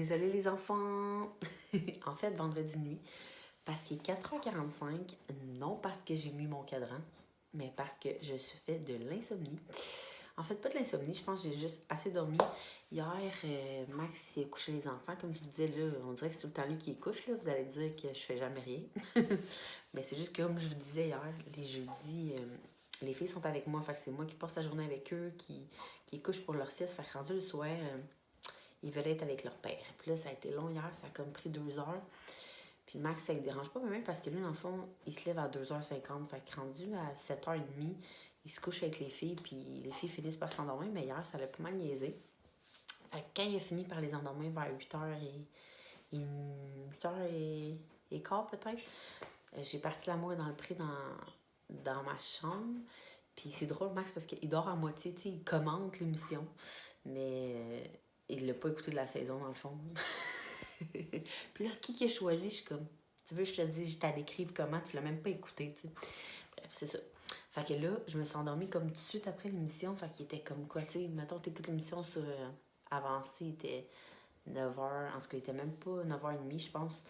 Désolée les enfants. En fait, vendredi nuit, parce qu'il est 4h45, non parce que j'ai mis mon cadran, mais parce que je suis fait de l'insomnie. En fait, pas de l'insomnie, je pense que j'ai juste assez dormi. Hier, Max s'est couché les enfants. Comme je disais, là, on dirait que c'est tout le temps lui qui les couche. Là. Vous allez dire que je fais jamais rien. Mais c'est juste que, comme je vous disais hier, les jeudis, les filles sont avec moi. Fait que c'est moi qui passe la journée avec eux, qui les couche pour leur sieste. Fait que rendu le soir, ils veulent être avec leur père. Puis là, ça a été long hier, ça a comme pris 2 heures. Puis Max, ça ne dérange pas même parce que lui, dans le fond, il se lève à 2h50. Fait que rendu à 7h30, il se couche avec les filles, puis les filles finissent par s'endormir. Mais hier, ça l'a pas mal niaisé. Fait que quand il a fini par les endormir vers 8h peut-être, j'ai parti l'amour dans le pré dans ma chambre. Puis c'est drôle, Max, parce qu'il dort à moitié, tu sais, il commente l'émission, mais il l'a pas écouté de la saison, dans le fond. Puis là, qui a choisi? Je suis comme, tu veux que je te dise, je t'ai décrive comment, tu l'as même pas écouté, tu sais. Bref, c'est ça. Fait que là, je me suis endormie comme tout de suite après l'émission, fait qu'il était comme quoi, tu sais, mettons, t'écoutes l'émission sur avancé, il était 9h, en tout cas, il était même pas 9h30, je pense.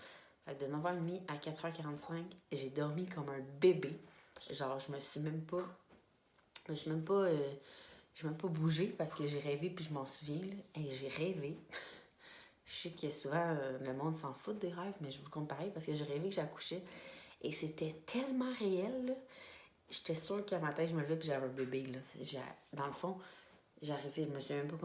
Fait que de 9h30 à 4h45, j'ai dormi comme un bébé. Genre, je me suis même pas j'ai même pas bougé parce que j'ai rêvé puis je m'en souviens. Là. Et j'ai rêvé. Je sais que souvent le monde s'en fout des rêves, mais je vous le compte pareil parce que j'ai rêvé que j'accouchais. Et c'était tellement réel. Là. J'étais sûre qu'à ma tête, je me levais puis j'avais un bébé. Là. Dans le fond, j'arrivais, je me souviens même pas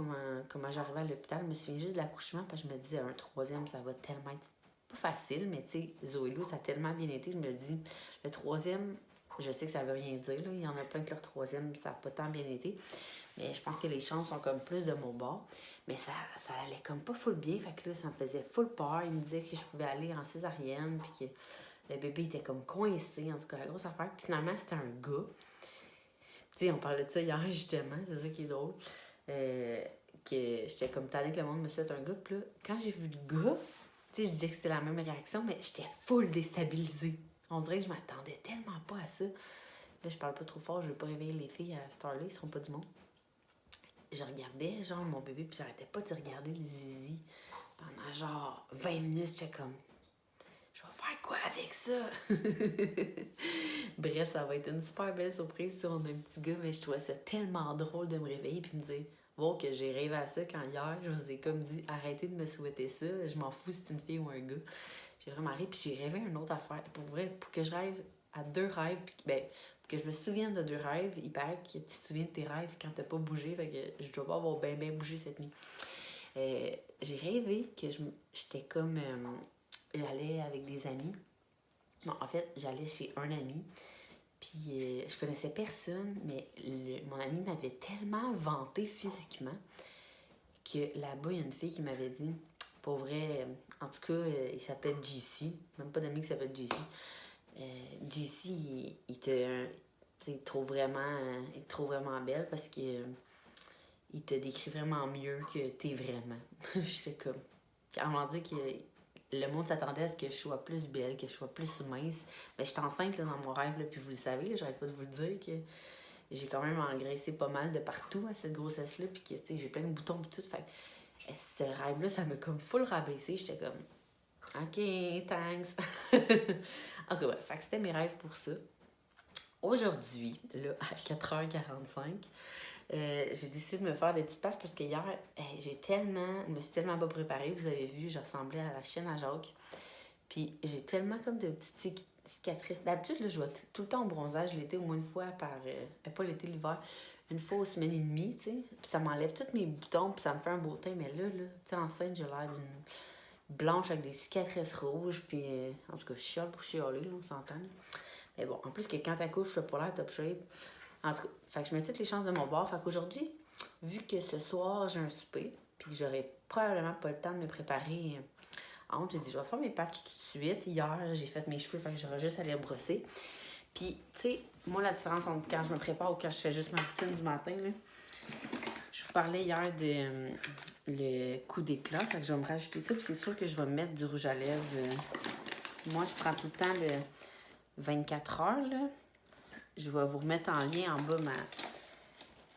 comment j'arrivais à l'hôpital. Je me souviens juste de l'accouchement parce que je me disais un troisième, ça va tellement être pas facile, mais tu sais, Zoé Lou, ça a tellement bien été. Je me dis, le troisième, je sais que ça veut rien dire. Là. Il y en a plein que leur troisième, ça n'a pas tant bien été. Mais je pense que les chances sont comme plus de mon bord. Mais ça allait comme pas full bien. Fait que là, ça me faisait full peur. Il me disait que je pouvais aller en césarienne. Puis que le bébé était comme coincé. En tout cas, la grosse affaire. Puis finalement, c'était un gars. Tu sais, on parlait de ça hier, justement. C'est ça qui est drôle. Que j'étais comme tannée que le monde me souhaite un gars. Puis là, quand j'ai vu le gars, tu sais, je disais que c'était la même réaction, mais j'étais full déstabilisée. On dirait que je m'attendais tellement pas à ça. Là, je parle pas trop fort. Je veux pas réveiller les filles à cette heure-là. Ils seront pas du monde. Je regardais, genre, mon bébé, puis j'arrêtais pas de regarder le zizi pendant, genre, 20 minutes. J'étais comme, je vais faire quoi avec ça? Bref, ça va être une super belle surprise si on a un petit gars, mais je trouvais ça tellement drôle de me réveiller puis me dire, bon, que j'ai rêvé à ça quand hier, je vous ai comme dit, arrêtez de me souhaiter ça, je m'en fous si c'est une fille ou un gars. J'ai vraiment rêvé, puis j'ai rêvé à une autre affaire. Pour vrai, pour que je rêve à 2 rêves, puis ben, que je me souvienne de 2 rêves, il paraît que tu te souviens de tes rêves quand t'as pas bougé, fait que je dois pas avoir bien bougé cette nuit. J'ai rêvé que j'étais comme... j'allais avec des amis. Non, en fait, j'allais chez un ami, puis je connaissais personne, mais mon ami m'avait tellement vanté physiquement que là-bas, il y a une fille qui m'avait dit, pour vrai, en tout cas, il s'appelait JC, même pas d'ami qui s'appelle JC. JC, il te trouve vraiment belle parce que il te décrit vraiment mieux que t'es vraiment. J'étais comme... On m'a dit que le monde s'attendait à ce que je sois plus belle, que je sois plus mince. Mais j'étais enceinte là, dans mon rêve, là, puis vous le savez, là, j'arrête pas de vous le dire que j'ai quand même engraissé pas mal de partout à cette grossesse-là, puis que j'ai plein de boutons et tout. Fait que ce rêve-là, ça m'a comme full rabaissé. J'étais comme, OK, thanks. En tout cas, fait que c'était mes rêves pour ça. Aujourd'hui, là, à 4h45, j'ai décidé de me faire des petites pages parce que hier, je me suis tellement pas préparée. Vous avez vu, je ressemblais à la chienne à Jacques. Puis j'ai tellement comme de petites cicatrices. D'habitude, là, je vais tout le temps au bronzage l'été, au moins une fois pas l'été, l'hiver, une fois aux semaines et demie, tu sais. Puis ça m'enlève tous mes boutons, puis ça me fait un beau teint. Mais là, tu sais, enceinte, j'ai l'air d'une blanche avec des cicatrices rouges. Puis en tout cas, je chiale pour chialer, là, on s'entend. Là. Mais bon, en plus que quand t'accouches, je fais pas l'air top shape. En tout cas, fait que je mets toutes les chances de mon bord. Fait qu'aujourd'hui, vu que ce soir, j'ai un souper, puis que j'aurai probablement pas le temps de me préparer j'ai dit, je vais faire mes patchs tout de suite. Hier, j'ai fait mes cheveux, fait que j'aurais juste à les brosser. Puis, tu sais, moi, la différence entre quand je me prépare ou quand je fais juste ma routine du matin, là, je vous parlais hier de le coup d'éclat, fait que je vais me rajouter ça. Puis c'est sûr que je vais mettre du rouge à lèvres. Moi, je prends tout le temps le 24 heures, là. Je vais vous remettre en lien en bas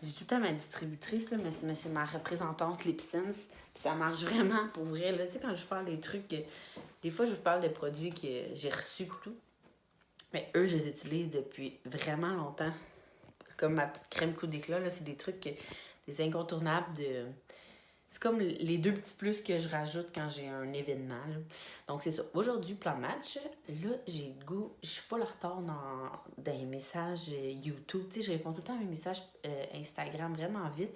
J'ai tout le temps ma distributrice, là, mais c'est ma représentante LipSense. Puis ça marche vraiment pour vrai. Là. Tu sais, quand je parle des trucs, des fois, je vous parle des produits que j'ai reçus et tout. Mais eux, je les utilise depuis vraiment longtemps. Comme ma petite crème coup d'éclat, là, c'est des trucs, des incontournables de... C'est comme les 2 petits plus que je rajoute quand j'ai un événement. Là. Donc, c'est ça. Aujourd'hui, plan de match. Là, j'ai le goût. Je suis full en retard dans les messages YouTube. Tu sais, je réponds tout le temps à mes messages Instagram vraiment vite.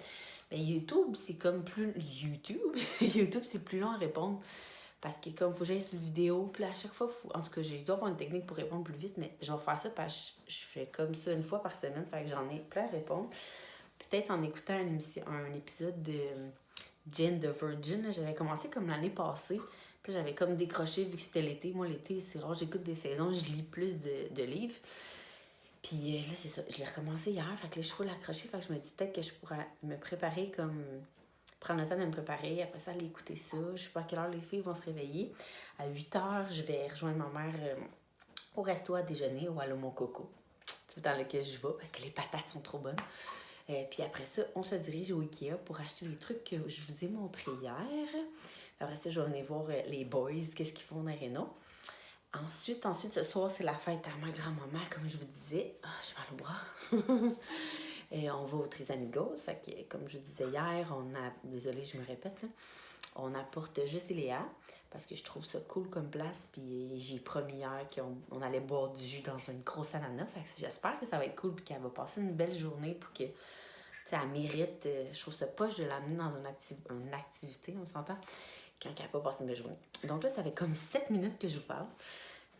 Mais YouTube, c'est comme plus... YouTube? YouTube, c'est plus long à répondre. Parce que comme, faut que j'aille sur la vidéo. Puis là, à chaque fois, en tout cas, je dois avoir une technique pour répondre plus vite. Mais je vais faire ça parce que je fais comme ça une fois par semaine. Fait que j'en ai plein à répondre. Peut-être en écoutant un épisode de... Jane the Virgin, j'avais commencé comme l'année passée. Puis j'avais comme décroché vu que c'était l'été. Moi, l'été, c'est rare, j'écoute des saisons, je lis plus de livres. Puis là, c'est ça, je l'ai recommencé hier. Fait que là, je suis full accrochée. Fait que je me dis peut-être que je pourrais me préparer comme... Prendre le temps de me préparer. Après ça, aller écouter ça. Je sais pas à quelle heure les filles vont se réveiller. À 8h, je vais rejoindre ma mère au resto à déjeuner ou Allô Mon Coco. C'est dans lequel je vais parce que les patates sont trop bonnes. Puis après ça, on se dirige au Ikea pour acheter les trucs que je vous ai montrés hier. Après ça, je vais venir voir les boys, qu'est-ce qu'ils font dans Reno. Ensuite, ce soir, c'est la fête à ma grand-maman, comme je vous disais. Ah, j'ai mal au bras. Et on va au Tres Amigos. Fait que, comme je vous disais hier, désolée, je me répète, là, on apporte juste Léa parce que je trouve ça cool comme place. Puis j'ai promis hier qu'on allait boire du jus dans une grosse ananas. Fait que j'espère que ça va être cool puis qu'elle va passer une belle journée pour que, tu sais, elle mérite. Je trouve ça poche de l'amener dans une activité, on s'entend, quand elle n'a pas passé une belle journée. Donc là, ça fait comme 7 minutes que je vous parle.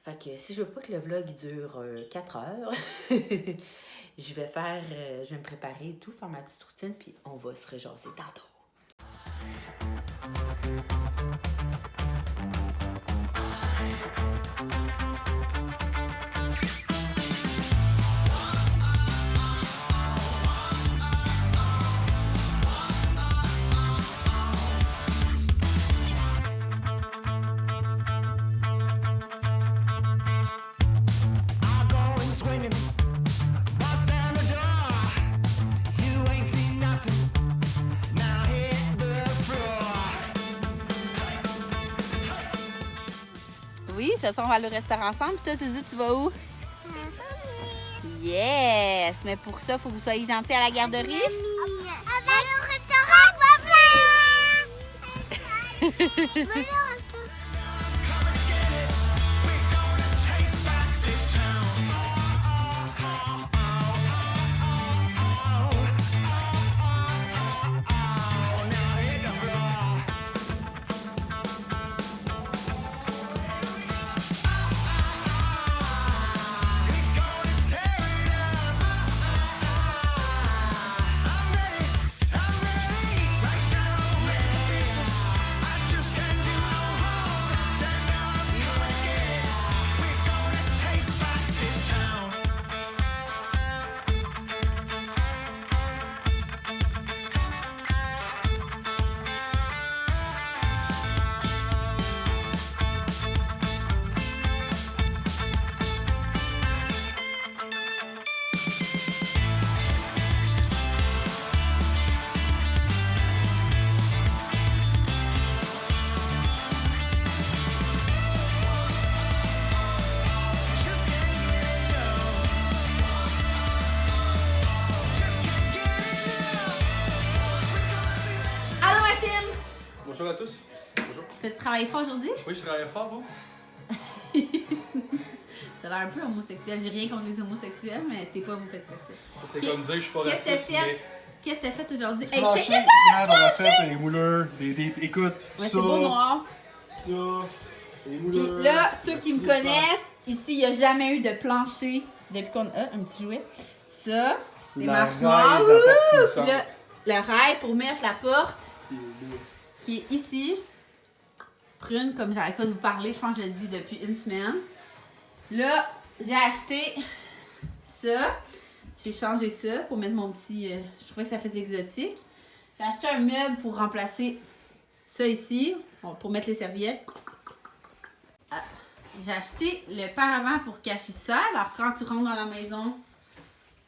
Fait que si je veux pas que le vlog dure 4 heures, je vais me préparer et tout, faire ma petite routine, puis on va se rejaser tantôt. Oui, ce soir, on va aller au restaurant ensemble. Puis toi, Suzu, tu vas où? Yes! Mais pour ça, il faut que vous soyez gentils à la garderie. On va aller au restaurant, papa! Bonjour à tous. Bonjour. T'as-tu travaillé fort aujourd'hui? Oui, je travaille fort, vous? T'as l'air un peu homosexuel. J'ai rien contre les homosexuels, mais t'es pas homosexuel. C'est comme dire que je suis pas raciste, mais... Qu'est-ce que t'as fait aujourd'hui? Hey, check ça! Regarde, on a fait les mouleurs, écoute, Ouais, ça, c'est beau noir. ça, les Puis mouleurs... là, ceux qui me connaissent, ici, il n'y a jamais eu de plancher depuis qu'on a un petit jouet. Ça, les marches noires. Puis là, le rail pour mettre la porte qui est ici. Prune, comme j'arrête pas de vous parler, je pense que je le dis depuis une semaine. Là, j'ai acheté ça. J'ai changé ça pour mettre mon petit... je trouvais que ça fait exotique. J'ai acheté un meuble pour remplacer ça ici, pour mettre les serviettes. J'ai acheté le paravent pour cacher ça. Alors, quand tu rentres dans la maison,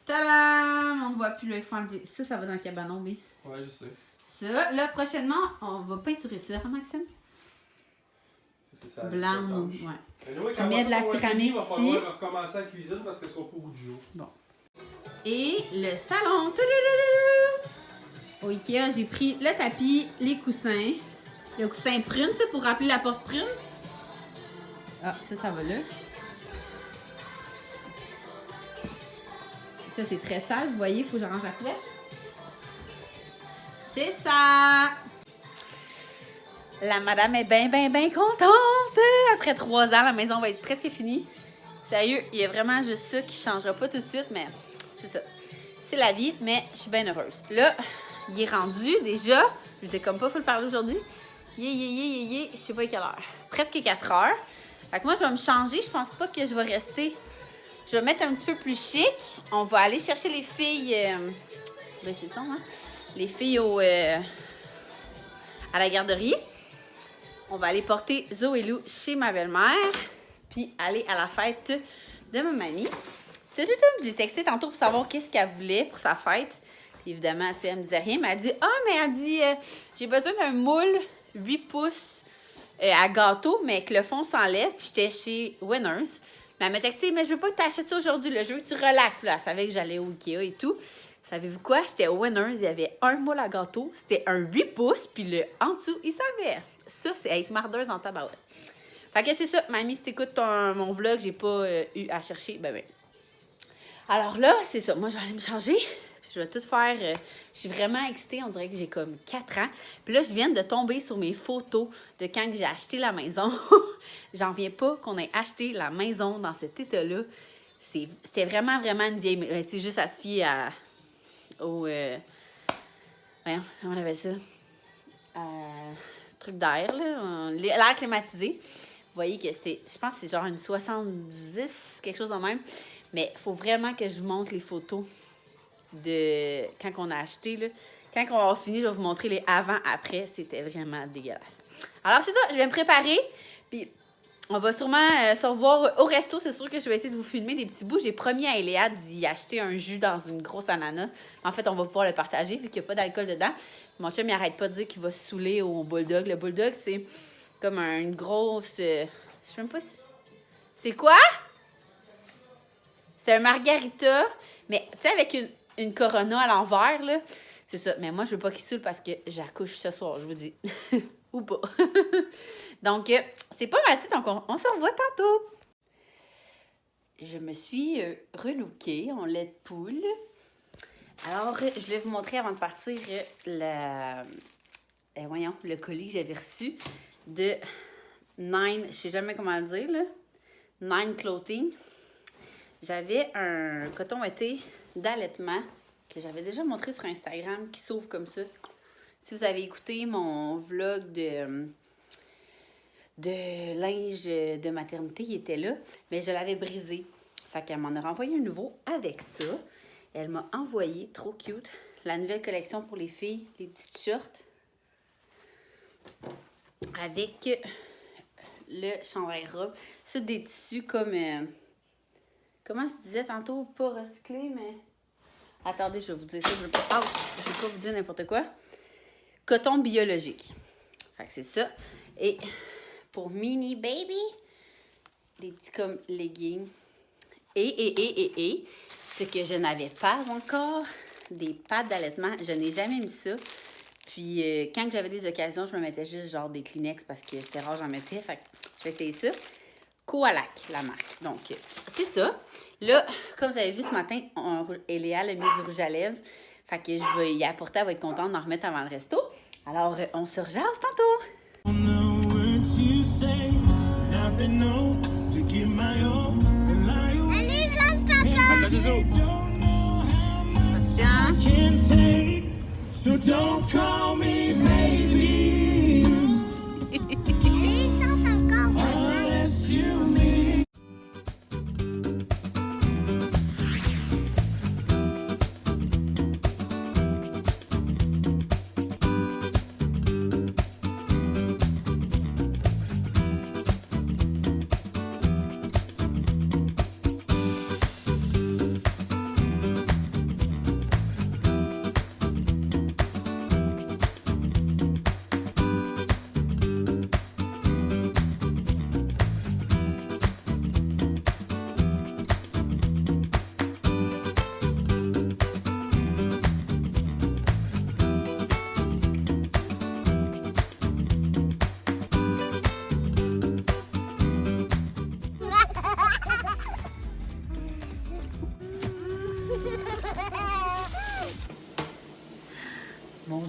Tadam! On ne voit plus, là, il faut enlever. Ça va dans le cabanon, B. Ouais, je sais. Ça, là, prochainement, on va peinturer ça, hein, Maxime? C'est ça. Blanc, blanche. ouais. Anyway, On met de la céramique il va ici. falloir recommencer la cuisine parce qu'elle sera pas au bout du jour. Bon. Et le salon. Toulouloulou! Au Ikea, j'ai pris le tapis, les coussins. Le coussin prune, c'est pour rappeler la porte prune. Ah, ça va là. Ça, c'est très sale. Vous voyez, il faut que j'arrange la couvercle. C'est ça! La madame est bien contente! Après 3 ans, la maison va être presque finie. Sérieux, il y a vraiment juste ça qui ne changera pas tout de suite, mais c'est ça. C'est la vie, mais je suis bien heureuse. Là, il est rendu déjà. Je sais comme pas, faut le parler aujourd'hui. Je sais pas à quelle heure. Presque 4 heures. Fait que moi, je vais me changer. Je pense pas que je vais rester. Je vais mettre un petit peu plus chic. On va aller chercher les filles. Ben, c'est ça, hein? Les filles à la garderie. On va aller porter Zoé Lou chez ma belle-mère. Puis aller à la fête de ma mamie. J'ai texté tantôt pour savoir qu'est-ce qu'elle voulait pour sa fête. Puis évidemment, elle me disait rien. Mais elle dit, j'ai besoin d'un moule 8 pouces à gâteau, mais que le fond s'enlève. Puis j'étais chez Winners. Mais elle m'a texté, mais je veux pas que tu achètes ça aujourd'hui. Je veux que tu relaxes. Là. Elle savait que j'allais au Ikea et tout. Savez-vous quoi? J'étais au Winners. Il y avait un moule à gâteau. C'était un 8 pouces. Puis en dessous, il savait. Ça, c'est être mardeuse en tabarouette. Fait que c'est ça. Mamie, si t'écoutes mon vlog, j'ai pas eu à chercher. Ben. Alors là, c'est ça. Moi, je vais aller me changer. Je vais tout faire. Je suis vraiment excitée. On dirait que j'ai comme 4 ans. Puis là, je viens de tomber sur mes photos de quand j'ai acheté la maison. J'en viens pas qu'on ait acheté la maison dans cet état-là. C'était vraiment une vieille... C'est juste à se fier au... Voyons, comment on appelle ça? Truc d'air, là. L'air climatisé. Vous voyez que c'est... Je pense que c'est genre une 70, quelque chose de même. Mais il faut vraiment que je vous montre les photos de quand on a acheté, là. Quand on va avoir fini, je vais vous montrer les avant-après. C'était vraiment dégueulasse. Alors, c'est ça. Je vais me préparer. Puis, on va sûrement se revoir au resto. C'est sûr que je vais essayer de vous filmer des petits bouts. J'ai promis à Eléa d'y acheter un jus dans une grosse ananas. En fait, on va pouvoir le partager vu qu'il n'y a pas d'alcool dedans. Mon chum, il arrête pas de dire qu'il va se saouler au bulldog. Le bulldog, c'est comme une grosse... je sais même pas si... C'est quoi? C'est un margarita, mais tu sais, avec une Corona à l'envers, là. C'est ça. Mais moi, je veux pas qu'il saoule parce que j'accouche ce soir, je vous dis. Ou pas. Donc, c'est pas mal ça. Donc, on se revoit tantôt. Je me suis relookée en lait de poule. Alors, je voulais vous montrer avant de partir le colis que j'avais reçu de Nine, je sais jamais comment le dire, là. Nine Clothing. J'avais un coton ouaté d'allaitement que j'avais déjà montré sur Instagram qui s'ouvre comme ça. Si vous avez écouté mon vlog de linge de maternité, il était là, mais je l'avais brisé. Fait qu'elle m'en a renvoyé un nouveau avec ça. Elle m'a envoyé, trop cute, la nouvelle collection pour les filles, les petites shorts. Avec le chandail robe. C'est des tissus comme... comment je disais tantôt? Pas recyclé, mais... Attendez, je vais vous dire ça. Je vais pas vous dire n'importe quoi. Coton biologique. Fait que c'est ça. Et pour mini baby, des petits comme leggings. Et c'est que je n'avais pas encore des pads d'allaitement. Je n'ai jamais mis ça. Puis quand j'avais des occasions, je me mettais juste genre des Kleenex parce que c'était rare, j'en mettais. Fait que je vais essayer ça. Koalac, la marque. Donc, c'est ça. Là, comme vous avez vu ce matin, Eléa a mis du rouge à lèvres. Fait que je vais y apporter, elle va être contente d'en remettre avant le resto. Alors, on se rejase tantôt. Allez, jeune papa. Attention. Allez, chante encore, papa.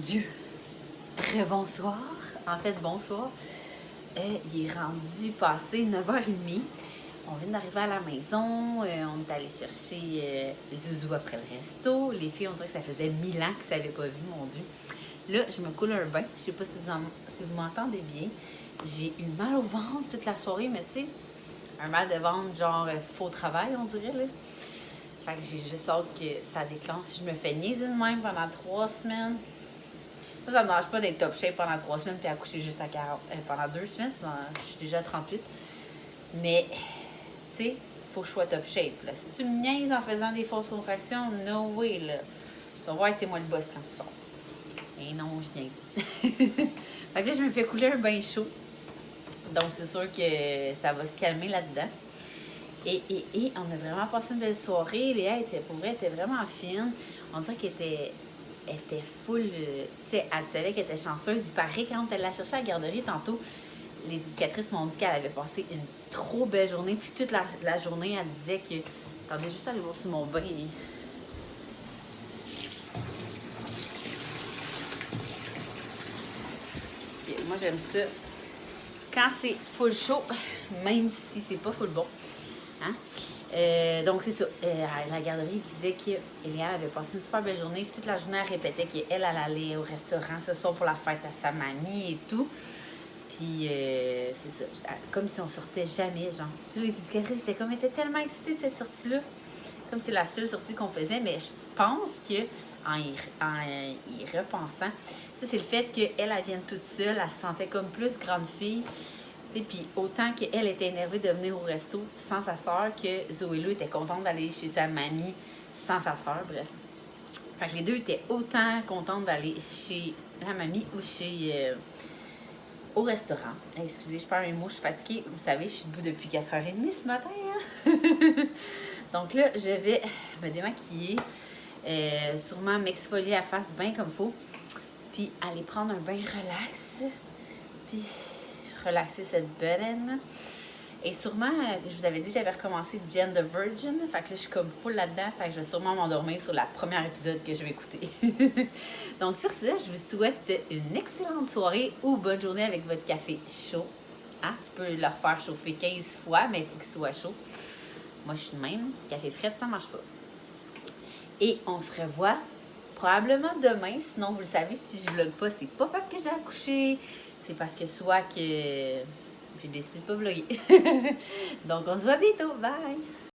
Dieu! Bonsoir. En fait, bonsoir. Il est rendu passé 9h30. On vient d'arriver à la maison. On est allé chercher Zouzou après le resto. Les filles, on dirait que ça faisait 1000 ans qu'ils ne s'avaient pas vu, mon Dieu. Là, je me coule un bain. Je sais pas si vous m'entendez bien. J'ai eu mal au ventre toute la soirée, mais tu sais, un mal de ventre, genre faux travail, on dirait, là. Fait que j'ai juste hâte que ça déclenche. Si je me fais niaiser de même pendant 3 semaines, ça me dérange pas d'être top shape pendant 3 semaines puis accoucher juste à 40. Pendant 2 semaines, je suis déjà à 38. Mais, tu sais, faut que je sois top shape, là. Si tu me niaises en faisant des fausses contractions, no way, là. Tu vas voir, c'est moi le boss quand tu sors. Et non, je niaise. Fait que là, je me fais couler un bain chaud. Donc, c'est sûr que ça va se calmer là-dedans. Et on a vraiment passé une belle soirée. Léa, pour vrai, était vraiment fine. On dirait qu'elle était full. Tu sais, elle savait qu'elle était chanceuse. Il paraît quand elle l'a cherchée à la garderie tantôt, les éducatrices m'ont dit qu'elle avait passé une trop belle journée. Puis toute la journée, elle disait que. Attendez, juste aller voir si mon bain est. Moi, j'aime ça. Quand c'est full chaud, même si c'est pas full bon. Hein? Donc, c'est ça. La garderie disait qu'Eliane avait passé une super belle journée. Toute la journée, elle répétait qu'elle allait au restaurant ce soir pour la fête à sa mamie et tout. Puis, c'est ça. Comme si on sortait jamais, genre. Tu sais, les éducatrices étaient tellement excitées de cette sortie-là. Comme c'est la seule sortie qu'on faisait. Mais je pense que, en y repensant, ça, c'est le fait qu'elle vienne toute seule. Elle se sentait comme plus grande fille. Puis autant qu'elle était énervée de venir au resto sans sa soeur, que Zoé-Lou était contente d'aller chez sa mamie sans sa soeur, bref. Fait que les deux étaient autant contentes d'aller chez la mamie ou au restaurant. Excusez, je perds mes mots, je suis fatiguée. Vous savez, je suis debout depuis 4h30 ce matin. Hein? Donc là, je vais me démaquiller, sûrement m'exfolier la face bien comme il faut, puis aller prendre un bain relax, puis relaxer cette bedaine. Et sûrement, je vous avais dit que j'avais recommencé Jen the Virgin. Fait que là, je suis comme full là-dedans. Fait que je vais sûrement m'endormir sur la première épisode que je vais écouter. Donc, sur ce, je vous souhaite une excellente soirée ou bonne journée avec votre café chaud. Hein? Tu peux le refaire chauffer 15 fois, mais il faut qu'il soit chaud. Moi, je suis de même. Café frais, ça marche pas. Et on se revoit probablement demain. Sinon, vous le savez, si je vlog pas, c'est pas parce que j'ai accouché. C'est parce que soit que j'ai décidé de pas vlogger. Donc, on se voit bientôt. Bye!